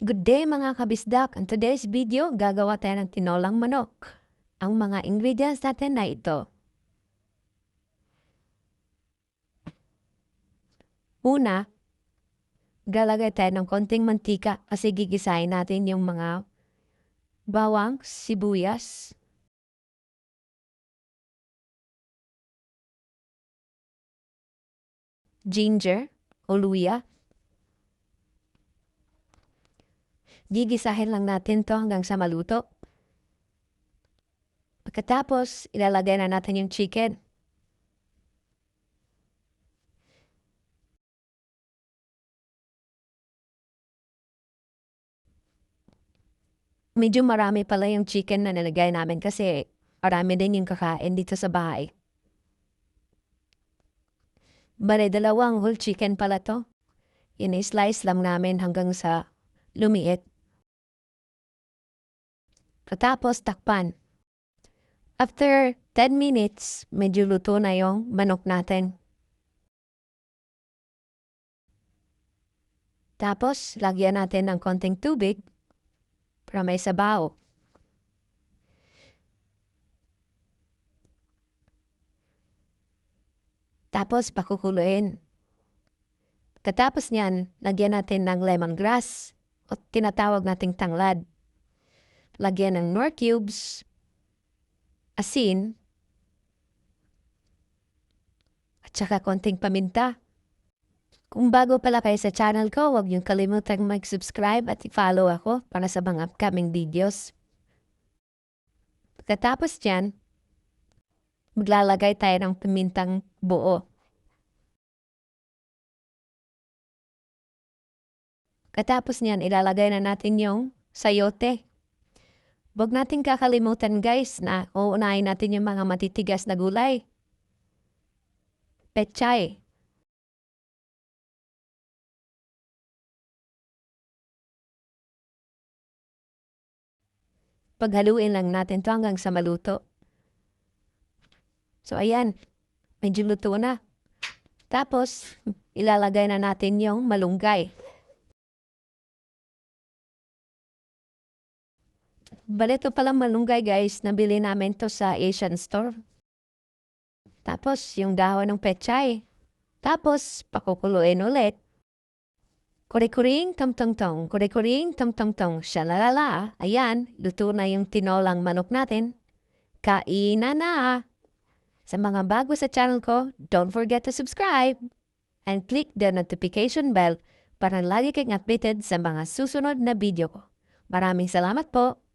Good day mga kabisdak! In today's video, gagawa tayo ng tinolang manok. Ang mga ingredients natin na ito. Una, galagay tayo ng konting mantika kasi gigisahin natin yung mga bawang, sibuyas, ginger o luya. Gigisahin lang natin to hanggang sa maluto. Pagkatapos, ilalagay na natin yung chicken. Medyo marami pala yung chicken na nilagay namin kasi marami din yung kakain dito sa bahay. Bale, dalawang whole chicken pala to. Ini-slice lang namin hanggang sa lumiit. Tapos takpan. After 10 minutes, medyo luto na yung manok natin. Tapos, lagyan natin ng konting tubig para may sabaw. Tapos, pakukuluin. Katapos niyan, lagyan natin ng lemongrass o tinatawag nating tanglad. Lagyan ng nor cubes, asin, at saka konting paminta. Kung bago pala kayo sa channel ko, huwag niyong kalimutang mag-subscribe at i-follow ako para sa mga upcoming videos. Pagkatapos dyan, maglalagay tayo ng pamintang buo. Katapos niyan, ilalagay na natin yung sayote. Huwag natin kakalimutan guys na uunahin natin yung mga matitigas na gulay. Pechay. Paghaluin lang natin to hanggang sa maluto. So ayan, medyo luto na. Tapos, ilalagay na natin yung malunggay. Bale, ito palang malunggay guys, nabili namin to sa Asian store. Tapos, yung dahon ng pechay. Tapos, pakukuluin ulit. Kuri-kuring tam-tong-tong, kuri-kuring tam-tong-tong, shalalala. Ayan, luto na yung tinolang manok natin. Kainan na! Sa mga bago sa channel ko, don't forget to subscribe and click the notification bell para lagi kang updated sa mga susunod na video ko. Maraming salamat po!